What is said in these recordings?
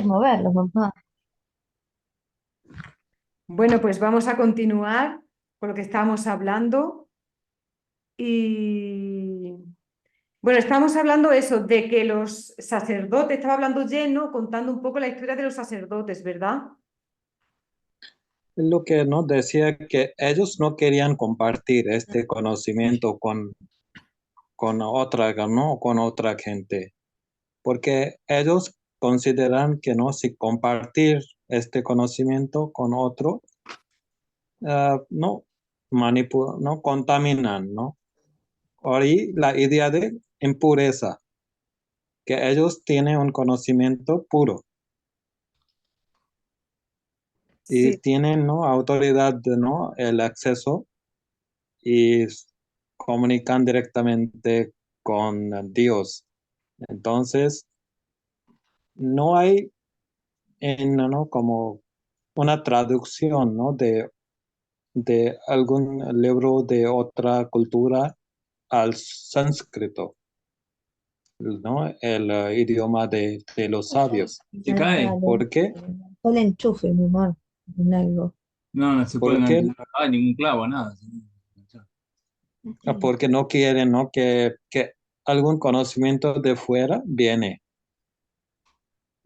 moverlos, mamá. Bueno, pues vamos a continuar con lo que estábamos hablando. Y bueno, estábamos hablando eso, de que los sacerdotes, estaba hablando lleno, contando un poco la historia de los sacerdotes, ¿verdad? Lo que no decía que ellos no querían compartir este conocimiento con otra, ¿no? Con otra gente, porque ellos consideran que no, si compartir este conocimiento con otro, no no contaminan, ¿no? Ahí la idea de impureza, que ellos tienen un conocimiento puro y Sí, tienen, ¿no? Autoridad, ¿no? El acceso y comunican directamente con Dios. Entonces, no hay ¿no? como una traducción, ¿no? de algún libro de otra cultura al sánscrito, ¿no? El idioma de los sabios. Se cae. ¿Por qué? Solo enchufe, mi amor, en algo. No, no se puede, no, Porque, no cae ningún clavo, nada. porque no quieren, ¿no? Que algún conocimiento de fuera viene.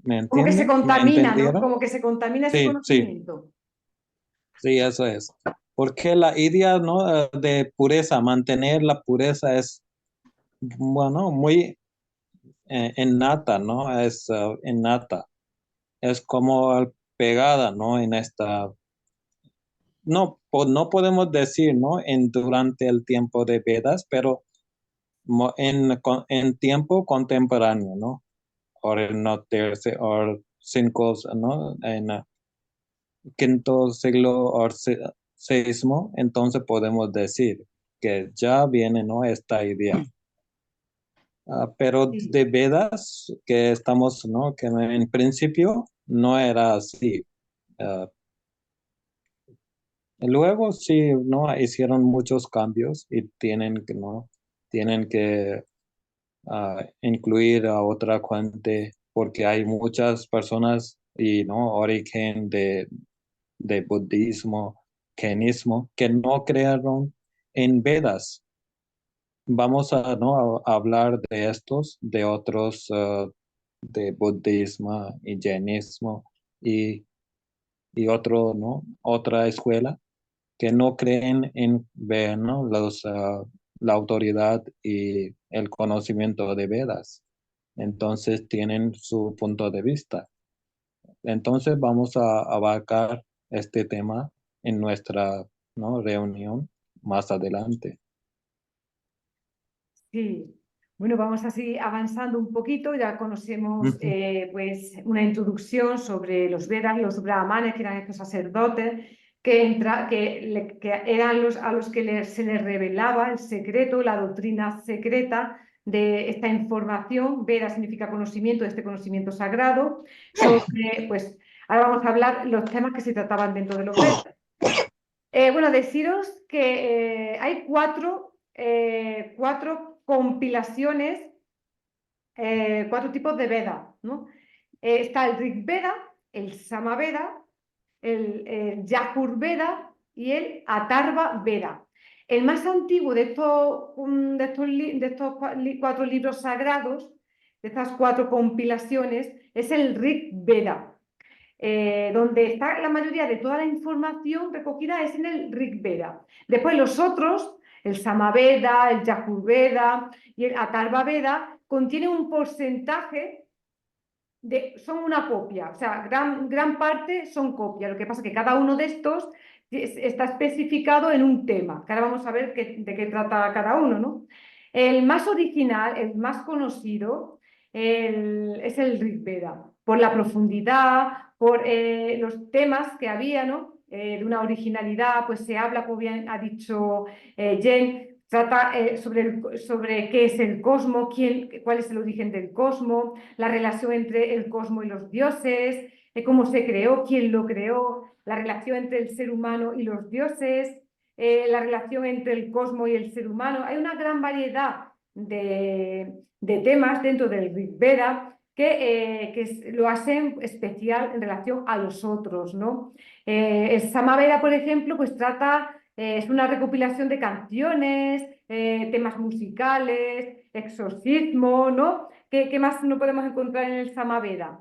¿Me como que se entiende? ¿Me contamina, ¿no? entendieron? Como que se contamina ese Sí, sí, conocimiento. sí, eso es. Porque la idea, ¿no? De pureza, mantener la pureza es, bueno, muy innata, ¿no? Es innata. Es como pegada, ¿no? En esta, no, no podemos decir, ¿no? Durante el tiempo de Vedas, pero en tiempo contemporáneo, ¿no? O en no tercer, o cinco, ¿no? En quinto siglo o sexmo, entonces podemos decir que ya viene, ¿no? Esta idea. Pero Sí. de Vedas que estamos, ¿no? Que en principio no era así. Ah, Luego sí, ¿no? Hicieron muchos cambios y tienen que, ¿no? Tienen que incluir a otra fuente porque hay muchas personas y, ¿no? Origen de budismo, jainismo, que no crearon en Vedas. Vamos a, ¿no? a hablar de estos, de otros, de budismo y jainismo y, y otro, ¿no? Otra escuela que no creen en ver, ¿no? La autoridad y el conocimiento de Vedas. Entonces tienen su punto de vista. Entonces vamos a abarcar este tema en nuestra, ¿no? reunión más adelante. Sí, bueno, vamos así avanzando un poquito. Ya conocemos Ujú. pues una introducción sobre los Vedas, los Brahmanes, que eran estos sacerdotes que eran los a los que se les revelaba el secreto, la doctrina secreta de esta información. Veda significa conocimiento, de este conocimiento sagrado. Pues ahora vamos a hablar los temas que se trataban dentro de los Vedas. Bueno, deciros que hay cuatro compilaciones, cuatro tipos de Veda, ¿no? Está el Rig Veda, el Samaveda, el Yajur Veda y el Atharva Veda. El más antiguo de estos cuatro libros sagrados, de estas cuatro compilaciones, es el Rig Veda. Donde está la mayoría de toda la información recogida es en el Rig Veda. Después los otros, el Samaveda, el Yajurveda y el Atharva Veda, contienen un porcentaje son una copia, o sea, gran parte son copias. Lo que pasa es que cada uno de estos está especificado en un tema, que ahora vamos a ver de qué trata cada uno, ¿no? El más original, el más conocido, es el Rig Veda, por la profundidad, por los temas que había, ¿no? De una originalidad, pues se habla, como bien ha dicho Jen, trata sobre qué es el cosmos, cuál es el origen del cosmos, la relación entre el cosmos y los dioses, cómo se creó, quién lo creó, la relación entre el ser humano y los dioses, la relación entre el cosmos y el ser humano. Hay una gran variedad de temas dentro del Rig Veda. lo hacen especial en relación a los otros, ¿no? El Samaveda, por ejemplo, pues es una recopilación de canciones, temas musicales, exorcismo, ¿no? ¿Qué más no podemos encontrar en el Samaveda?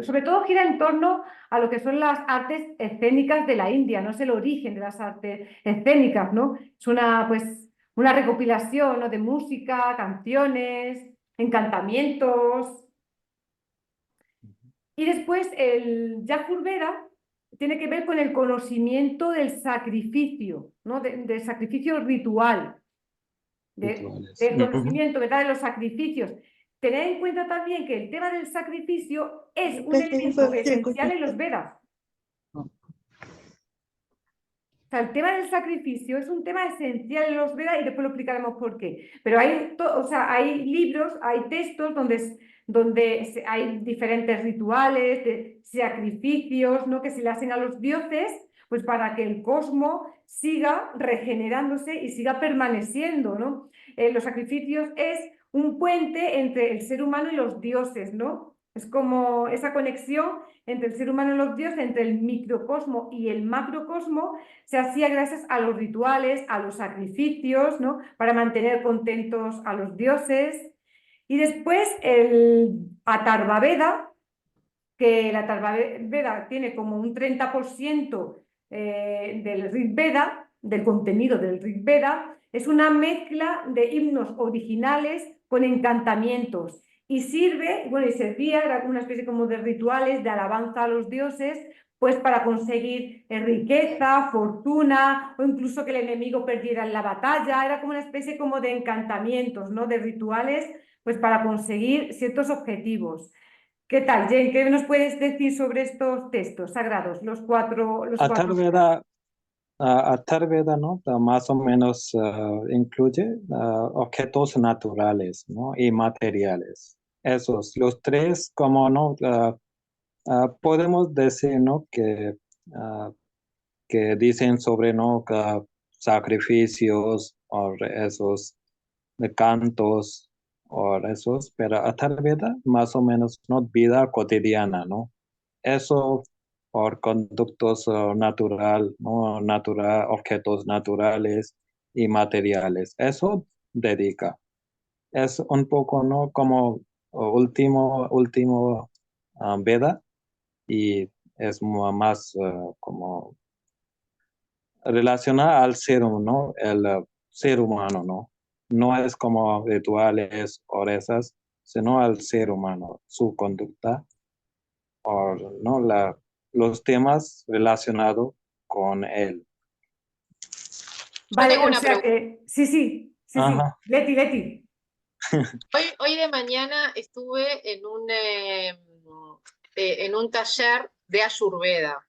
Sobre todo gira en torno a lo que son las artes escénicas de la India, no es el origen de las artes escénicas, ¿no? Es una recopilación, ¿no?, de música, canciones, encantamientos. Y después el Yajurveda tiene que ver con el conocimiento del sacrificio, ¿no? Del sacrificio ritual, Rituales. del conocimiento, ¿verdad?, de los sacrificios. Tened en cuenta también que el tema del sacrificio es un elemento esencial en los Vedas. O sea, el tema del sacrificio es un tema esencial en los Vedas y después lo explicaremos por qué. Pero hay libros, hay textos donde hay diferentes rituales, de sacrificios, ¿no?, que se le hacen a los dioses, pues para que el cosmos siga regenerándose y siga permaneciendo, ¿no? Los sacrificios es un puente entre el ser humano y los dioses, ¿no? Es como esa conexión entre el ser humano y los dioses, entre el microcosmo y el macrocosmo, se hacía gracias a los rituales, a los sacrificios, ¿no?, para mantener contentos a los dioses. Y después el Atharva Veda, que el Atharva Veda tiene como un 30% del Rig Veda, del contenido del Rig Veda, es una mezcla de himnos originales con encantamientos. Y servía, era una especie como de rituales de alabanza a los dioses, pues para conseguir riqueza, fortuna, o incluso que el enemigo perdiera en la batalla. Era como una especie como de encantamientos, ¿no?, de rituales, pues para conseguir ciertos objetivos. ¿Qué tal, Jen? ¿Qué nos puedes decir sobre estos textos sagrados, los cuatro Vedas? Atharveda, Atharveda, ¿no? Más o menos incluye objetos naturales, ¿no? Y materiales. Esos, los tres, como no, podemos decir, ¿no?, que dicen sobre, ¿no?, sacrificios o esos de cantos o esos, pero Atharveda más o menos, ¿no?, vida cotidiana, ¿no? Eso por conductos natural, ¿no? Objetos naturales y materiales. Eso dedica. Es un poco, ¿no?, como último Veda, y es más como relacionada al ser humano, ¿no? El ser humano, ¿no? No es como rituales o rezas, sino al ser humano, su conducta o, ¿no?, los temas relacionados con él. Yo tengo Vale, o una sea pregunta. que sí. Ajá. Leti. Hoy de mañana estuve en un taller de Ayurveda,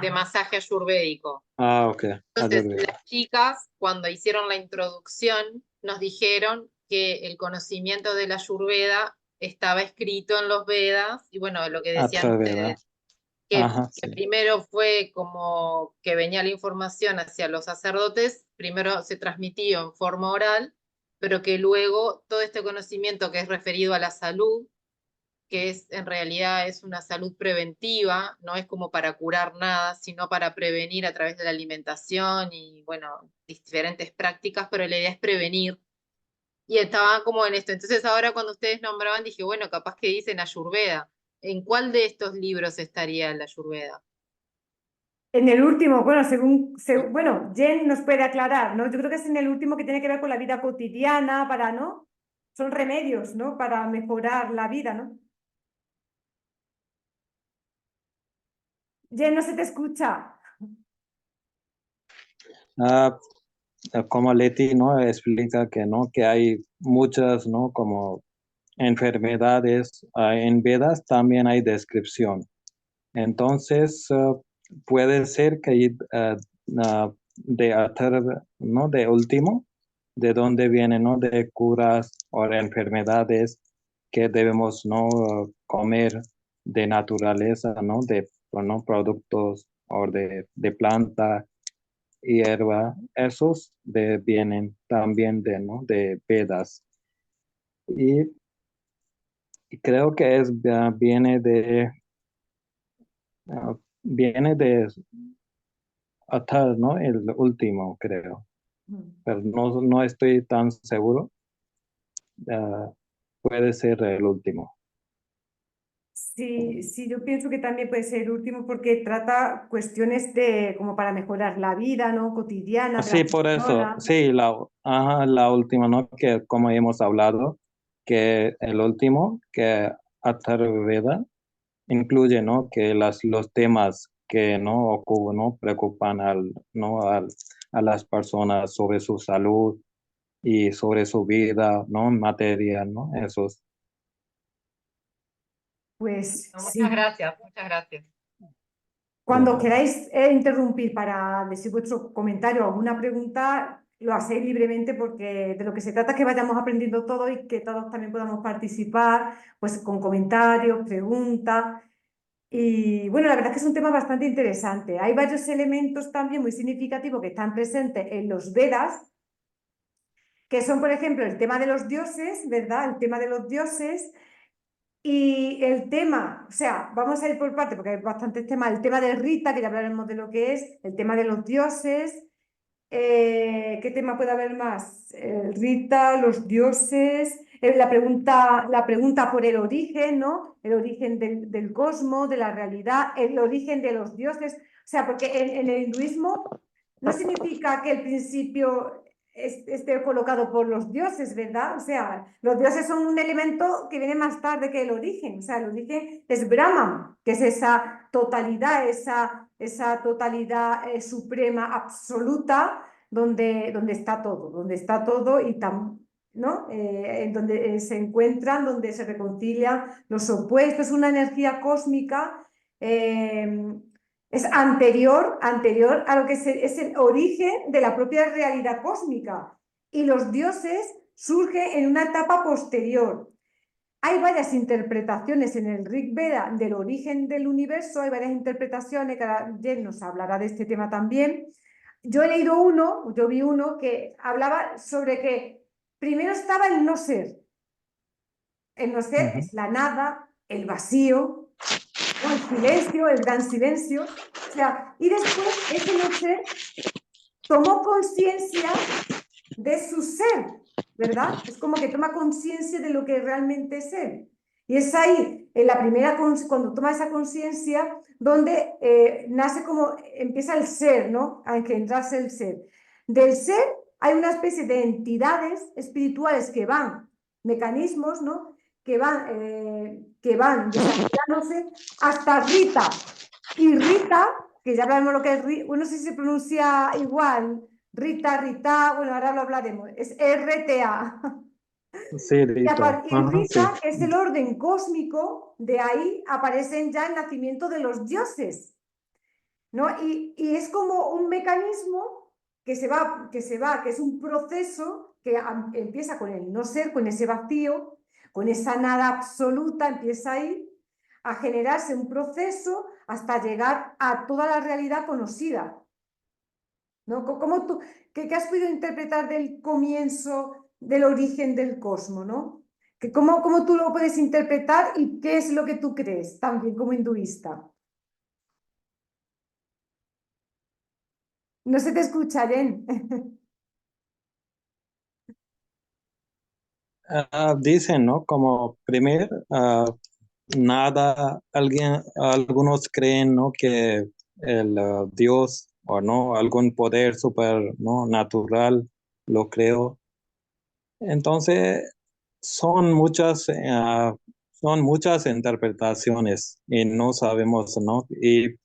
de Ajá. masaje ayurvédico. Ok. Entonces, Ayurveda. las chicas, cuando hicieron la introducción, nos dijeron que el conocimiento de la Ayurveda estaba escrito en los Vedas, y bueno, lo que decían Atharveda. ustedes, Ajá, que sí. primero fue como que venía la información hacia los sacerdotes, primero se transmitió en forma oral, pero que luego todo este conocimiento que es referido a la salud, que en realidad es una salud preventiva, no es como para curar nada, sino para prevenir a través de la alimentación y, bueno, diferentes prácticas, pero la idea es prevenir. Y estaba como en esto. Entonces ahora cuando ustedes nombraban, dije, bueno, capaz que dicen Ayurveda. ¿En cuál de estos libros estaría la Ayurveda? En el último, bueno, bueno, Jen nos puede aclarar, ¿no? Yo creo que es en el último, que tiene que ver con la vida cotidiana, ¿no? Son remedios, ¿no?, para mejorar la vida, ¿no? Jen, no se te escucha. Ah, como Leti, ¿no?, explica que, ¿no?, que hay muchas, ¿no?, como enfermedades. En Vedas también hay descripción. Entonces, puede ser que de Atharva, ¿no?, de último, de dónde viene, ¿no?, de curas o de enfermedades que debemos, ¿no?, comer de naturaleza, ¿no?, de, bueno, productos o de planta, hierba. Esos vienen también de, ¿no?, de Vedas. Y y creo que viene de Atar, ¿no? El último, creo. Pero no estoy tan seguro. Ah, puede ser el último. Sí, sí, yo pienso que también puede ser el último porque trata cuestiones de como para mejorar la vida, ¿no? Cotidiana de Sí, las por eso, personas. sí, la última, ¿no? Que como hemos hablado, que el último, que Atharvaveda, incluye, ¿no? Que los temas que no ocupan, ¿no? Preocupan a las personas sobre su salud y sobre su vida, ¿no? Material, ¿no? Esos. Pues No, muchas sí. gracias, muchas gracias. Cuando nada. queráis interrumpir para decir vuestro comentario o alguna pregunta, lo hacéis libremente porque de lo que se trata es que vayamos aprendiendo todo y que todos también podamos participar, pues con comentarios, preguntas. Y bueno, la verdad es que es un tema bastante interesante. Hay varios elementos también muy significativos que están presentes en los Vedas, que son, por ejemplo, el tema de los dioses, ¿verdad? El tema de los dioses y el tema, o sea, vamos a ir por parte porque hay bastantes temas. El tema de Rita, que ya hablaremos de lo que es, el tema de los dioses. ¿Qué tema puede haber más? Rita, los dioses, la pregunta por el origen, ¿no? El origen del cosmos, de la realidad, el origen de los dioses. O sea, porque en el hinduismo no significa que el principio esté colocado por los dioses, ¿verdad? O sea, los dioses son un elemento que viene más tarde que el origen. O sea, el origen es Brahman, que es esa totalidad, esa totalidad suprema, absoluta, donde está todo y ¿no? En donde se encuentran, donde se reconcilian los opuestos, una energía cósmica. Es anterior a lo que es el origen de la propia realidad cósmica. Y los dioses surgen en una etapa posterior. Hay varias interpretaciones en el Rig Veda del origen del universo, hay varias interpretaciones, cada Jen nos hablará de este tema también. Yo vi uno que hablaba sobre que primero estaba el no ser. El no ser es la nada, el vacío, ¿no? El silencio, el gran silencio. O sea, y después ese no ser tomó conciencia de su ser, ¿verdad? Es como que toma conciencia de lo que realmente es él. Y es ahí, en la primera, cuando toma esa conciencia, donde nace como, empieza el ser, ¿no? A engendrarse el ser. Del ser hay una especie de entidades espirituales que van, mecanismos, ¿no? Que van desarrollándose hasta Rita. Y Rita, que ya hablaremos lo que es Rita, bueno, no sé si se pronuncia igual, Rita, bueno, ahora lo hablaremos, es RTA. Sí, Rita. Y Ajá, sí. Rita es el orden cósmico, de ahí aparecen ya el nacimiento de los dioses, ¿no? Y es como un mecanismo que es un proceso que empieza con el no ser, con ese vacío, con esa nada absoluta, empieza ahí a generarse un proceso hasta llegar a toda la realidad conocida, ¿no? ¿Qué has podido interpretar del comienzo, del origen del cosmos, ¿no? ¿Cómo tú lo puedes interpretar y qué es lo que tú crees también como hinduista? No se te escucha, Jen. Dicen, ¿no? Como primer, algunos creen, ¿no? Que el Dios o no, algún poder super, ¿no? Natural lo creó. Entonces, son muchas interpretaciones y no sabemos, ¿no? Y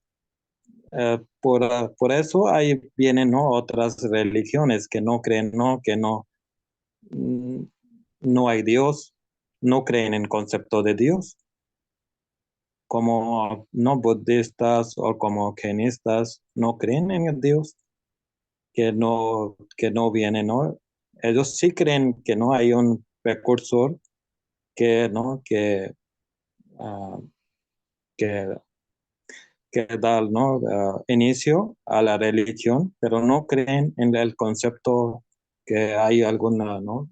por eso ahí vienen, ¿no? Otras religiones que no creen, ¿no? Que mm, no hay Dios, no creen en concepto de Dios, como no budistas o como kenistas no creen en el Dios, que no viene, ¿no? Ellos sí creen que no hay un precursor ¿no? Ah, que, que da, ¿no? Inicio a la religión, pero no creen en el concepto que hay alguna, ¿no?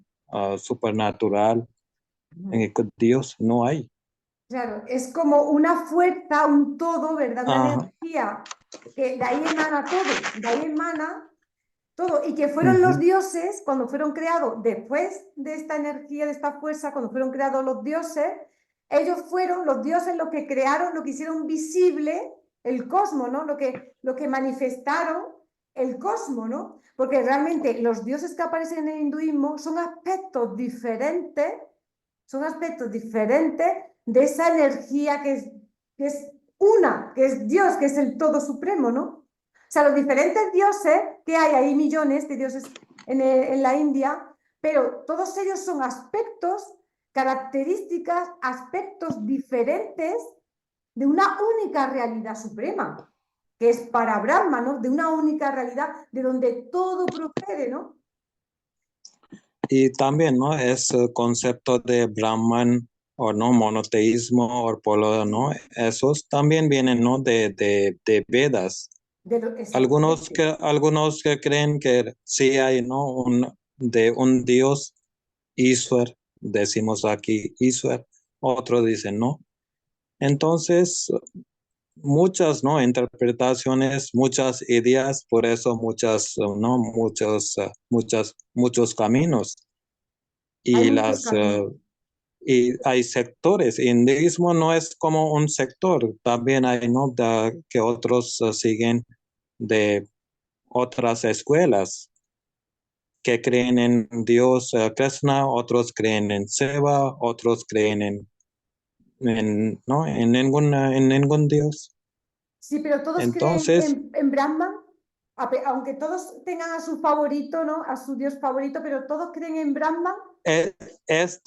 Supernatural Dios no hay. Claro, es como una fuerza, un todo, ¿verdad? Una Ajá. energía que de ahí emana todo, de ahí emana todo. Y que fueron los dioses, cuando fueron creados, después de esta energía, de esta fuerza, cuando fueron creados los dioses, ellos fueron los dioses los que crearon, lo que hicieron visible el cosmos, ¿no? Lo que manifestaron el cosmos, ¿no? Porque realmente los dioses que aparecen en el hinduismo son aspectos diferentes de esa energía que es una, que es Dios, que es el todo supremo, ¿no? O sea, los diferentes dioses que hay millones de dioses en la India, pero todos ellos son aspectos, características, aspectos diferentes de una única realidad suprema, que es para Brahma, ¿no? De una única realidad de donde todo procede, ¿no? Y también, ¿no? Es el concepto de Brahman o no monoteísmo o polo, ¿no? Esos también vienen, ¿no? De Vedas. Algunos que creen que sí hay, ¿no? De un Dios, Ishwar, decimos aquí Ishwar, otros dicen no. Entonces, muchas, ¿no? Interpretaciones, muchas ideas, por eso ¿no? Muchos caminos. Hay Y muchos caminos. y hay sectores. Hinduismo no es como un sector, también hay, ¿no? Que otros siguen de otras escuelas que creen en Dios Krishna, otros creen en Shiva, otros creen ¿no? en ningún Dios. Sí, pero todos creen Entonces, en Brahman, aunque todos tengan a su favorito, ¿no? A su dios favorito, pero todos creen en Brahman. es, es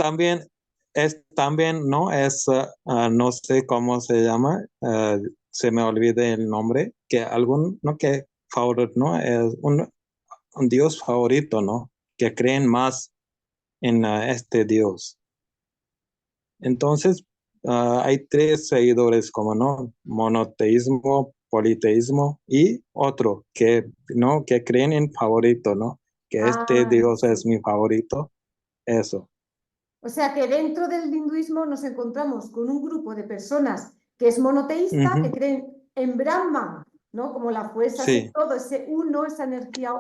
también, ¿no? No sé cómo se llama, se me olvida el nombre, que ¿no? Que favorito, ¿no? Es un Dios favorito, ¿no? Que creen más en este Dios. Entonces, hay tres seguidores, como no, monoteísmo, politeísmo y otro ¿no? Que creen en favorito, ¿no? Que este Dios es Sí. mi favorito, eso. O sea que dentro del hinduismo nos encontramos con un grupo de personas que es monoteísta, que creen en Brahman, ¿no? Como la fuerza, ese Sí, todo, ese uno, esa energía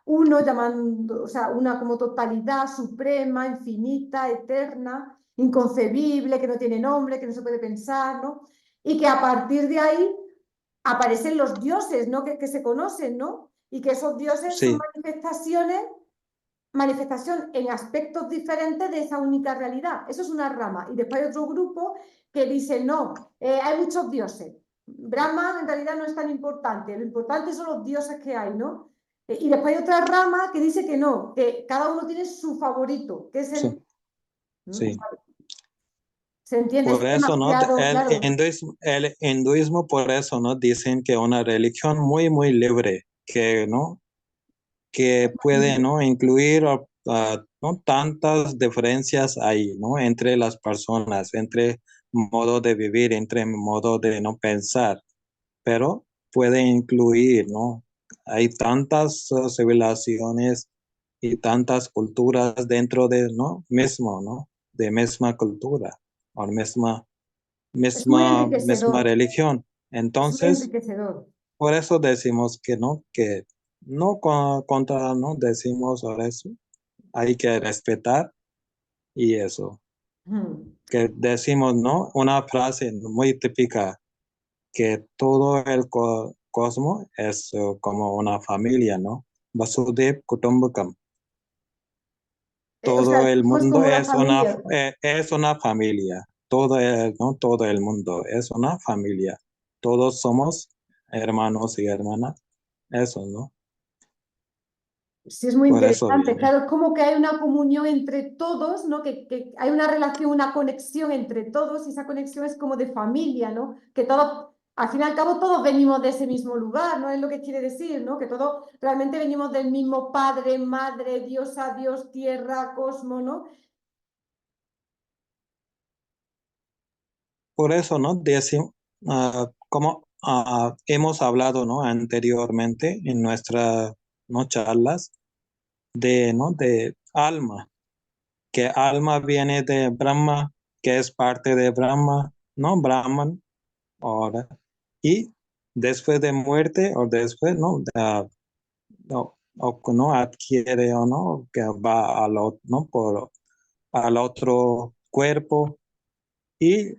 uno, llamando, o sea, una como totalidad suprema, infinita, eterna, inconcebible, que no tiene nombre, que no se puede pensar, ¿no? Y que a partir de ahí aparecen los dioses, ¿no? Que se conocen, ¿no? Y que esos dioses son sí, manifestación en aspectos diferentes de esa única realidad. Eso es una rama. Y después hay otro grupo que dice, no, hay muchos dioses. Brahma en realidad no es tan importante. Lo importante son los dioses que hay, ¿no? Y después hay otra rama que dice que no, que cada uno tiene su favorito, que es sí, el... sí. ¿Se entiende? Es Por eso, ¿no? demasiado claro. El hinduismo, por eso, ¿no? Dicen que una religión muy, muy libre, que, ¿no? Que puede, ¿no? Incluir ¿no? Tantas diferencias ahí, ¿no? Entre las personas, entre modo de vivir, entre modo de no pensar, pero puede incluir, ¿no? Hay tantas civilizaciones y tantas culturas dentro de, ¿no? Mismo, ¿no? De misma cultura o Es muy misma enriquecedor. religión. Es muy Entonces, enriquecedor. por eso decimos que no contra, no decimos ahora eso, hay que respetar y eso, que decimos, ¿no? Una frase muy típica, que todo el cosmos es como una familia, ¿no? Vasudhaiva Kutumbakam. O sea, Todo el el cosmos es mundo como una familia. es una familia. ¿no? Todo el mundo es una familia. Todos somos hermanos y hermanas. Eso, ¿no? Sí, es muy Por eso interesante. viene. Claro, es como que hay una comunión entre todos, ¿no? Que hay una relación, una conexión entre todos y esa conexión es como de familia, ¿no? Que todos, al fin y al cabo, todos venimos de ese mismo lugar, ¿no? Es lo que quiere decir, ¿no? Que todos realmente venimos del mismo padre, madre, diosa, Dios, tierra, cosmos, ¿no? Por eso, ¿no? Decimos, como hemos hablado, ¿no? Anteriormente en nuestras, ¿no? Charlas ¿no? De alma. que alma viene de Brahma, que es parte de Brahma, ¿no? Brahman, ahora. Y después de muerte o después, ¿no? O no adquiere o no, que va ¿no? Al otro cuerpo y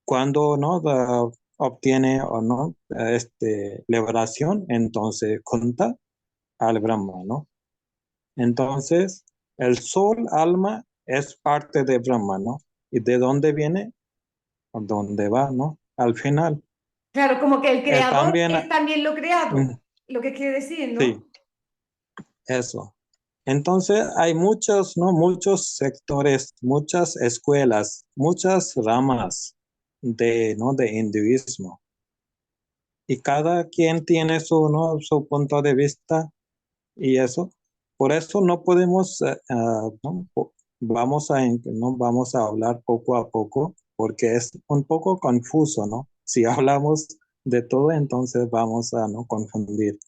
cuando no obtiene o no liberación, entonces junta al Brahma, ¿no? Entonces, el sol, alma, es parte de Brahma, ¿no? ¿Y de dónde viene? ¿A dónde va, no? Al final. Claro, como que el creador También, es también lo creado, mm, lo que quiere decir, sí, ¿no? eso. Entonces, hay muchos, ¿no? Muchos sectores, muchas escuelas, muchas ramas ¿no? de hinduismo. Y cada quien tiene su, ¿no? su punto de vista y eso. Por eso no podemos, ¿no? No vamos a hablar poco a poco, porque es un poco confuso, ¿no? Si hablamos de todo, entonces vamos a no confundir.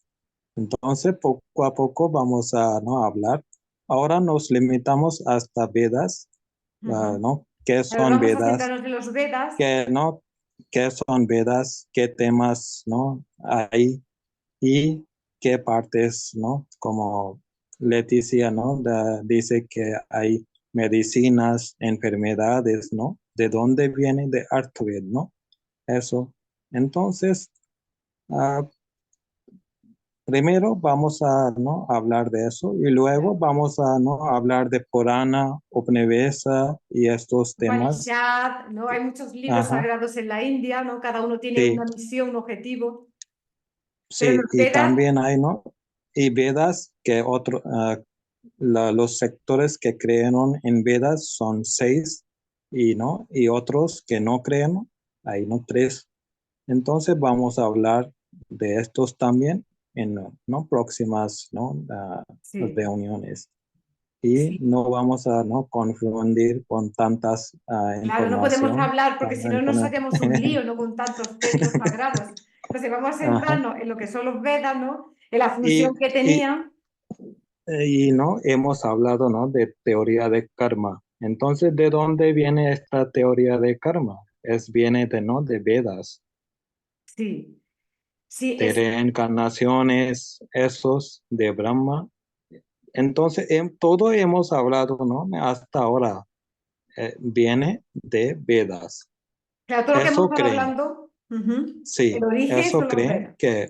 Entonces, poco a poco vamos a no hablar. Ahora nos limitamos hasta Vedas, Ujú. ¿no? ¿Qué Claro, son vamos a Vedas? centrarnos en los Vedas. ¿Qué, no? ¿Qué son Vedas? ¿Qué temas, no? Hay y qué partes, ¿no? Como Leticia, ¿no? Dice que hay medicinas, enfermedades, ¿no? ¿De dónde viene? De Ayurveda, ¿no? Eso. Entonces, ah, primero vamos a ¿no? hablar de eso y luego vamos a ¿no? hablar de Purana, Upanishad y estos temas. Upanishad, ¿no? Hay muchos libros Ajá, sagrados en la India, ¿no? Cada uno tiene sí, una misión, un objetivo. Pero sí, los y Vedas, también hay, ¿no? Y Vedas, que los sectores que creyeron en Vedas son 6 y, ¿no? Y otros que no creen, hay, ¿no? 3. Entonces vamos a hablar de estos también en ¿no? próximas ¿no? sí, reuniones. Y sí. no vamos a ¿no? confundir con tantas Claro, no podemos información. hablar porque si no nos haríamos un lío, ¿no? Con tantos textos sagrados. Entonces vamos a Ajá. centrarnos en lo que son los Vedas, ¿no? En la Y, función que y, tenían. y no hemos hablado ¿no? de teoría de karma. Entonces, ¿de dónde viene esta teoría de karma? Viene de, ¿no? de Vedas, Sí, sí, de reencarnaciones, esos de Brahma. Entonces, todo hemos hablado, ¿no? Hasta ahora viene de Vedas. claro, todo lo que hemos Eso estado creen, hablando, ujú, el sí, origen eso son los creen Vedas. que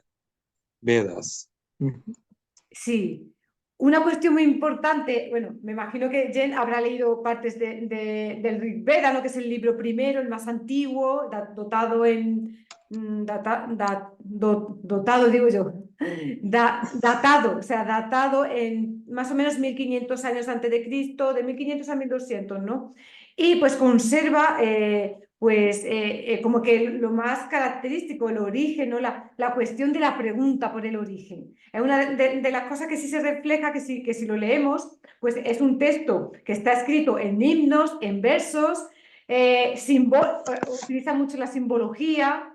Vedas. Ujú. Sí, una cuestión muy importante, bueno, me imagino que Jen habrá leído partes del Rig Veda, ¿no? Que es el libro primero, el más antiguo, dotado en dotado, digo yo, datado, o sea, datado en más o menos 1500 años antes de Cristo, de 1500 a 1200, ¿no? Y pues conserva como que lo más característico, el origen, ¿no? La cuestión de la pregunta por el origen. Es una de las cosas que sí se refleja, que si lo leemos, pues es un texto que está escrito en himnos, en versos, utiliza mucho la simbología,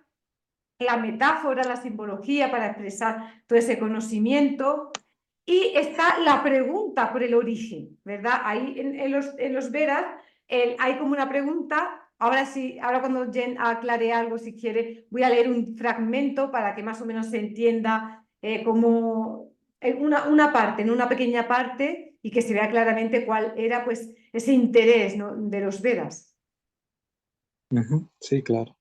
la metáfora, la simbología para expresar todo ese conocimiento. Y está la pregunta por el origen, ¿verdad? Ahí en los Vedas hay como una pregunta. Ahora sí, ahora cuando Jen aclare algo, si quiere, voy a leer un fragmento para que más o menos se entienda como una parte, en una pequeña parte, y que se vea claramente cuál era pues ese interés, ¿no? de los Vedas. Ujú, sí, claro.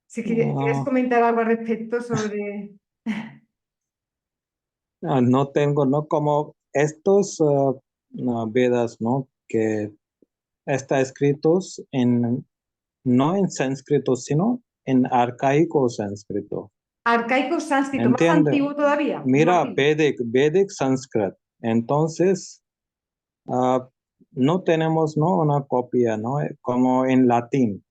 Si quieres Ah, comentar algo al respecto sobre... no tengo, ¿no? Como estos no, Vedas, ¿no? Que está escritos no en sánscrito, sino en arcaico sánscrito. Arcaico sánscrito, más ¿Entiende? antiguo todavía, más Mira, antiguo. Vedic Sanskrit. Entonces, ah, no tenemos, ¿no? Una copia, ¿no? Como en latín.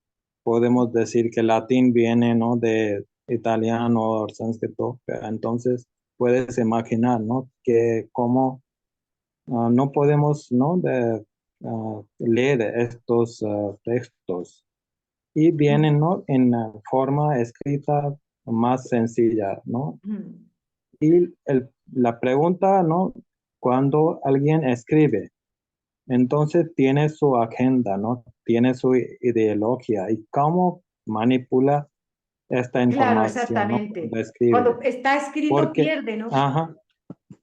Podemos decir que latín viene, ¿no? De italiano o sánscrito. Pero entonces, puedes imaginar, ¿no? Que como no podemos, ¿no? Leer estos textos y vienen, ¿no? En forma escrita más sencilla, ¿no? Mm. Y la pregunta, ¿no? Cuando alguien escribe, Entonces tiene su agenda, ¿no? Tiene su ideología y cómo manipula esta Claro, información, ¿no? exactamente. Cuando escribe. Cuando está escrito Porque, pierde, ¿no? ajá,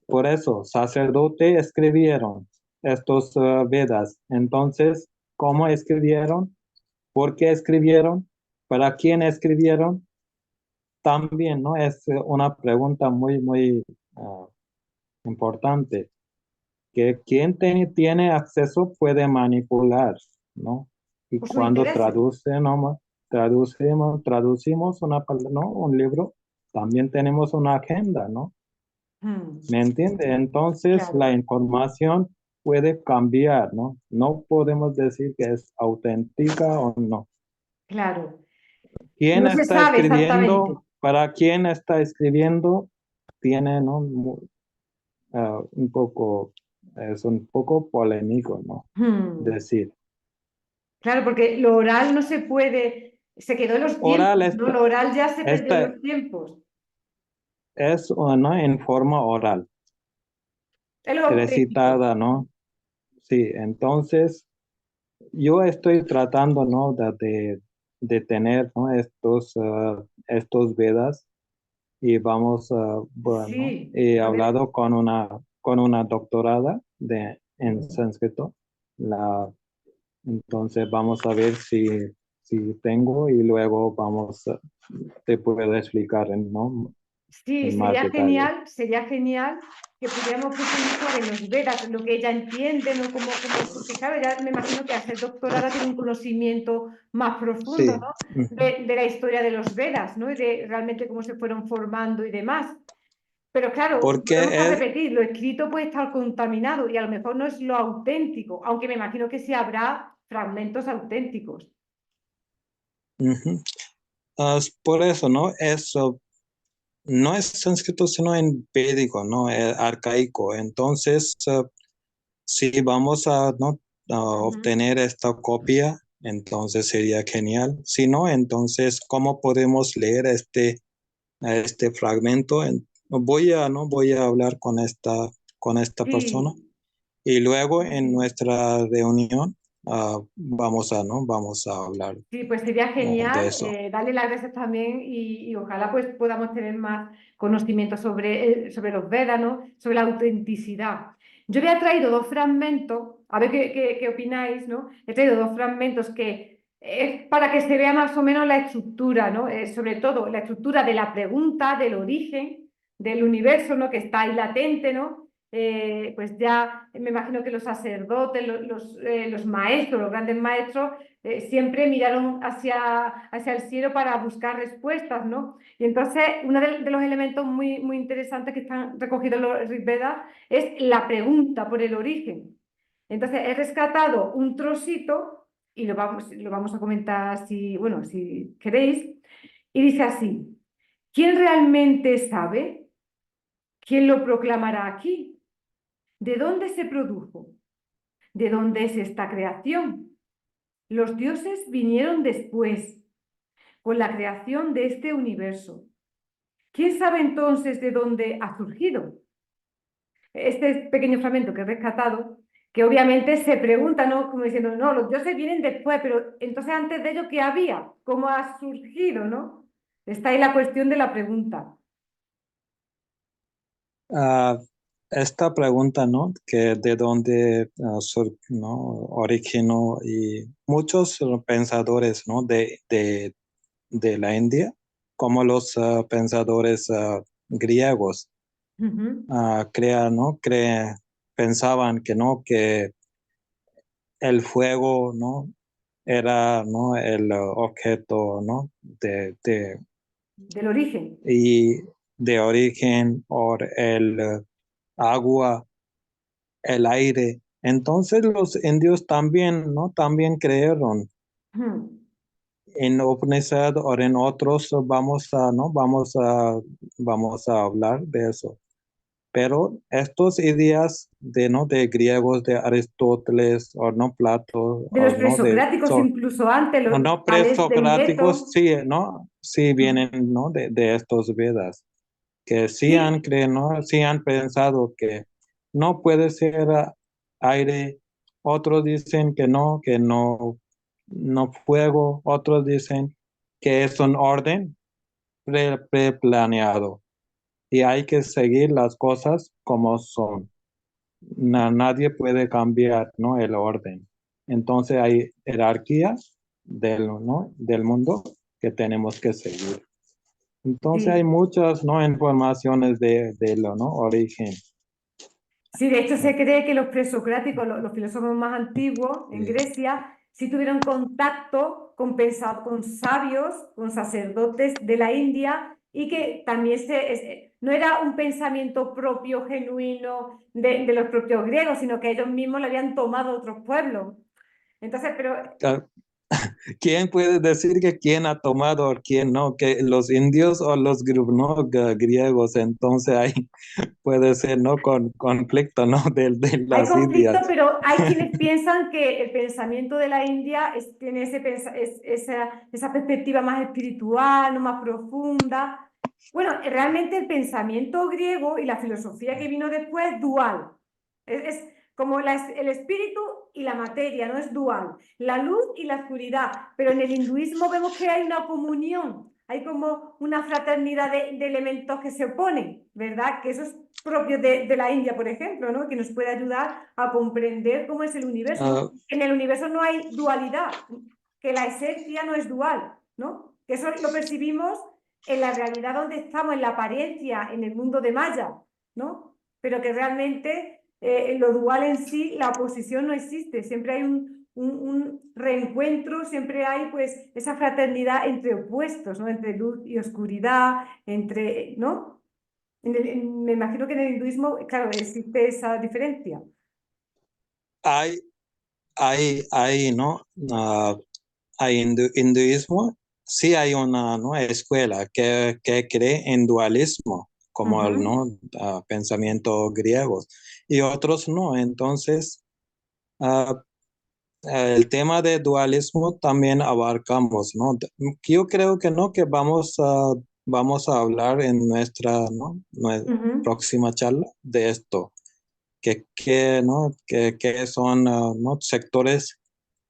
por eso, sacerdotes escribieron estos Vedas. Entonces, ¿cómo escribieron? ¿Por qué escribieron? ¿Para quién escribieron? También, ¿no? Es una pregunta muy ah, importante, que quien tiene acceso puede manipular, ¿no? Y Por sus cuando intereses. traducimos ¿no? Un libro, también tenemos una agenda, ¿no? Mm, ¿Me entiende? Entonces la claro, información puede cambiar, ¿no? No podemos decir que es auténtica o no. claro. ¿Quién No se está sabe exactamente. escribiendo? Para quién está escribiendo, tiene, ¿no? Un poco, es un poco polémico, ¿no? Mm, Decir. claro, porque lo oral no se puede, se quedó en los Oral, tiempos, ¿no? Lo oral ya se perdió en esta los tiempos. es una en forma oral, Es lo auténtico. recitada, ¿no? Sí, entonces yo estoy tratando, ¿no? De tener, ¿no? Estos Vedas y bueno, Sí, he a ver, hablado con una doctorada en sánscrito. Entonces vamos a ver si tengo y luego te puedo explicar sí, en más detalle. sería genial que pudiéramos profundizar en los Vedas, en lo que ella entiende, ¿no? Porque claro, ya me imagino que al ser doctorada tiene un conocimiento más profundo, Sí, ¿no? ujú. De la historia de los Vedas, ¿no? Y de realmente cómo se fueron formando y demás. Pero claro, volvemos a Porque repetir, lo escrito puede estar contaminado y a lo mejor no es lo auténtico, aunque me imagino que sí habrá fragmentos auténticos. ujú. Por eso, ¿no? Eso no es sánscrito, sino en védico, ¿no? Arcaico. Entonces, si vamos ¿no? a Ujú. obtener esta copia, entonces sería genial. Si no, entonces, ¿cómo podemos leer este fragmento? ¿No? Voy a hablar con esta persona Sí, y luego sí, en sí. nuestra reunión ¿no? Vamos a hablar Sí, pues sería de genial. eso. Darle las gracias también y ojalá pues podamos tener más conocimiento sobre los Vedas, ¿no? Sobre la autenticidad. Yo había traído dos fragmentos, a ver qué opináis, ¿no? He traído dos fragmentos que es para que se vea más o menos la estructura, ¿no? Sobre todo la estructura de la pregunta, del origen del universo, ¿no? Que está ahí latente, ¿no? Pues ya me imagino que los sacerdotes, los maestros, los grandes maestros, siempre miraron hacia el cielo para buscar respuestas, ¿no? Y entonces, uno de los elementos muy interesantes que están recogidos en los Rig Vedas es la pregunta por el origen. Entonces, he rescatado un trocito y lo vamos a comentar bueno, si queréis, y dice así: ¿quién realmente sabe? ¿Quién lo proclamará aquí? ¿De dónde se produjo? ¿De dónde es esta creación? Los dioses vinieron después, con la creación de este universo. ¿Quién sabe entonces de dónde ha surgido? Este pequeño fragmento que he rescatado, que obviamente se pregunta, ¿no? Como diciendo, no, los dioses vienen después, pero entonces antes de ello, ¿qué había? ¿Cómo ha surgido, no? Está ahí la cuestión de la pregunta. Ah, esta pregunta, ¿no? Que de dónde ¿no? originó y muchos pensadores, ¿no? De la India, como los pensadores griegos, Uh -huh. ¿no? Pensaban que no, que el fuego, ¿no? Era, ¿no? El objeto, ¿no? Del origen. Y de origen, o el agua, el aire. Entonces los indios también, ¿no? También creyeron Uh -huh. en Upanishad o en otros, ¿no? Vamos a hablar de eso. Pero estos ideas ¿no? De griegos, de Aristóteles, o no Plato, De los o no presocráticos incluso antes, o los no Tales de presocráticos, Mileto. sí, ¿no? Sí Uh -huh. vienen, ¿no? De estos Vedas, que Sí, ¿no? Sí han pensado que no puede ser aire otros dicen que no, no fuego, otros dicen que es un orden preplaneado y hay que seguir las cosas como son. Nadie puede cambiar, ¿no? El orden. Entonces hay jerarquías ¿no? del mundo que tenemos que seguir. Entonces hay Sí. muchas, ¿no? Informaciones de lo, ¿no? Origen. Sí, de hecho se cree que los presocráticos, los filósofos más antiguos en Sí. Grecia, sí tuvieron contacto con sabios, con sacerdotes de la India y que también no era un pensamiento propio, genuino de los propios griegos, sino que ellos mismos lo habían tomado otros pueblos. Entonces, pero ¿Quién puede decir que quién ha tomado o quién no? Que los indios o los ¿no? griegos. Entonces ahí puede ser, ¿no? Con conflicto, ¿no? De hay las conflicto, ideas. pero hay quienes piensan que el pensamiento de la India tiene esa perspectiva más espiritual, no más profunda. Bueno, realmente el pensamiento griego y la filosofía que vino después es dual. Es como el espíritu y la materia, no es dual. La luz y la oscuridad. Pero en el hinduismo vemos que hay una comunión, hay como una fraternidad de elementos que se oponen, ¿verdad? Que eso es propio de la India, por ejemplo, ¿no? Que nos puede ayudar a comprender cómo es el universo. Ah, En el universo no hay dualidad, que la esencia no es dual, ¿no? Que eso lo percibimos en la realidad donde estamos, en la apariencia, en el mundo de Maya, ¿no? Pero que realmente en lo dual en sí, la oposición no existe, siempre hay un reencuentro, siempre hay pues esa fraternidad entre opuestos, ¿no? Entre luz y oscuridad, entre, ¿no? Me imagino que en el hinduismo, claro, existe esa diferencia. hay, ¿no? Hay hinduismo, sí hay una, ¿no? escuela que cree en dualismo, como el, Ujú. ¿no? Pensamiento griego, y otros no. Entonces, ah, el tema de dualismo también abarcamos, ¿no? Yo creo que no, que vamos a hablar en nuestra, ¿no? Ujú. Próxima charla de esto, ¿no? que son, ¿no? sectores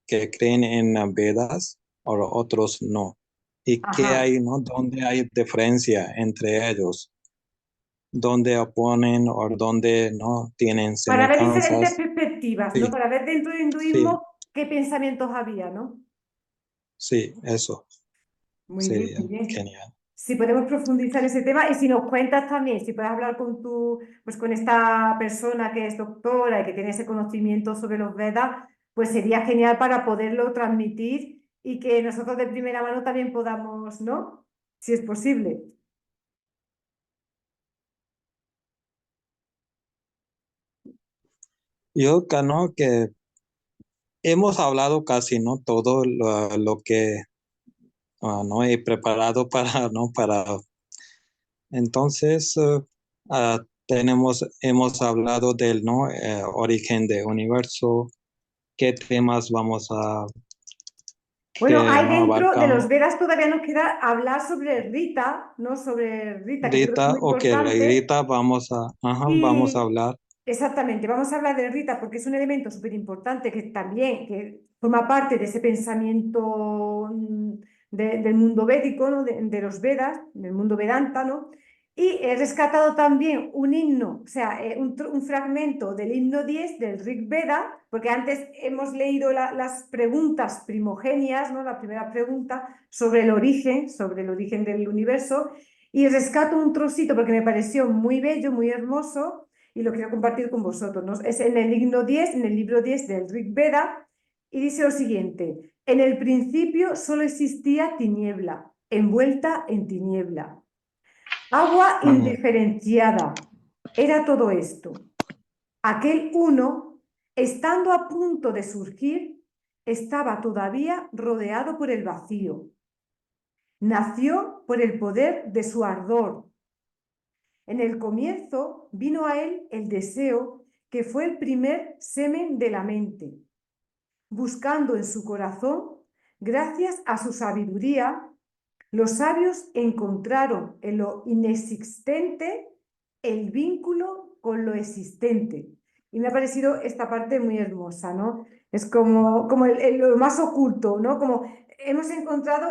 que creen en Vedas o otros no. Y qué Ajá. hay, ¿no? Donde hay diferencia entre ellos, donde oponen o donde no tienen Para ver diferentes semejanzas. perspectivas, ¿no? Sí, Para ver dentro del sí, hinduismo qué pensamientos había, ¿no? sí, eso Muy bien, sería muy bien. genial. Si podemos profundizar ese tema y si nos cuentas también, si puedes hablar pues con esta persona que es doctora y que tiene ese conocimiento sobre los Vedas, pues sería genial para poderlo transmitir y que nosotros de primera mano también podamos, ¿no? Si es posible. Yo creo que hemos hablado casi, ¿no? Todo lo que no he preparado para, ¿no? Para, entonces, hemos hablado del, ¿no? Origen del universo, qué temas vamos a, Bueno, que, hay ¿no? dentro de los abarcamos. Vedas todavía nos queda hablar sobre Rita, ¿no? Sobre Rita, que yo creo que es Rita, muy ok, importante. Rita, vamos a Y hablar. exactamente, vamos a hablar de Rita porque es un elemento súper importante que también que forma parte de ese pensamiento del mundo védico, ¿no? De los Vedas, del mundo Vedanta, ¿no? Y he rescatado también un himno, o sea, un fragmento del himno 10 del Rig Veda, porque antes hemos leído las preguntas primogenias, ¿no? La primera pregunta sobre el origen del universo, y rescato un trocito porque me pareció muy bello, muy hermoso, y lo quiero compartir con vosotros, ¿no? Es en el himno 10, en el libro 10 del Rig Veda, y dice lo siguiente: en el principio solo existía tiniebla, envuelta en tiniebla. Agua Ujú. indiferenciada. Era todo esto. Aquel uno, estando a punto de surgir, estaba todavía rodeado por el vacío. Nació por el poder de su ardor. En el comienzo vino a él el deseo, que fue el primer semen de la mente. Buscando en su corazón, gracias a su sabiduría, los sabios encontraron en lo inexistente el vínculo con lo existente. Y me ha parecido esta parte muy hermosa, ¿no? Es como lo más oculto, ¿no? Como hemos encontrado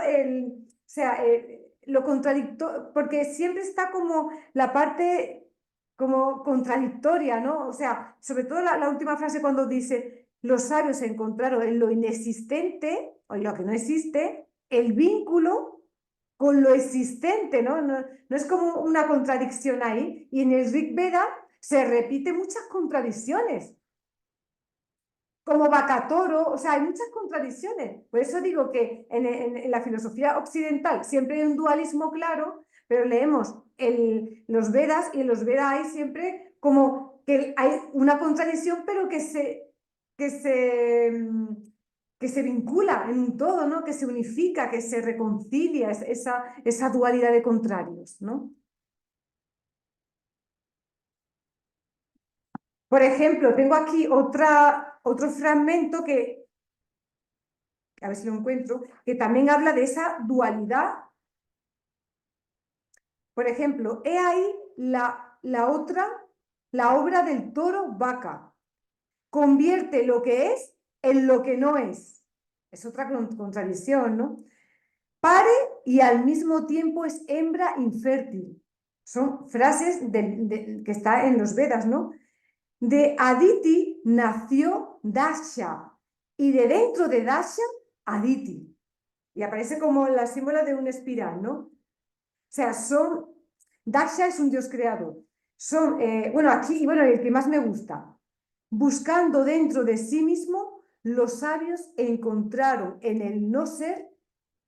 lo contradictorio, porque siempre está como la parte como contradictoria, ¿no? O sea, sobre todo la última frase cuando dice, los sabios encontraron en lo inexistente, o en lo que no existe, el vínculo con lo existente, ¿no? No es como una contradicción ahí. Y en el Rig Veda se repiten muchas contradicciones, como Bakatoro, o sea, hay muchas contradicciones. Por eso digo que en la filosofía occidental siempre hay un dualismo claro, pero leemos los Vedas y en los Vedas hay siempre como que hay una contradicción, pero que se vincula en un todo, ¿no? Que se unifica, que se reconcilia esa dualidad de contrarios, ¿no? Por ejemplo, tengo aquí otro fragmento que, a ver si lo encuentro, que también habla de esa dualidad. Por ejemplo, he ahí la obra del toro vaca. Convierte lo que es en lo que no es. Es otra contradicción, ¿no? Pare y al mismo tiempo es hembra infértil. Son frases que está en los Vedas, ¿no? De Aditi nació Dasha y de dentro de Dasha Aditi. Y aparece como la símbolo de una espiral, ¿no? O sea, Dasha es un dios creador. Bueno, aquí, y bueno, el que más me gusta. Buscando dentro de sí mismo, los sabios encontraron en el no ser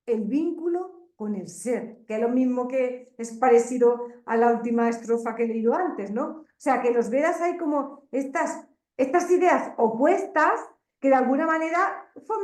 el vínculo con el ser, que es lo mismo que es parecido a la última estrofa que he leído antes, ¿no? O sea, que en los Vedas hay como estas ideas opuestas que de alguna manera forman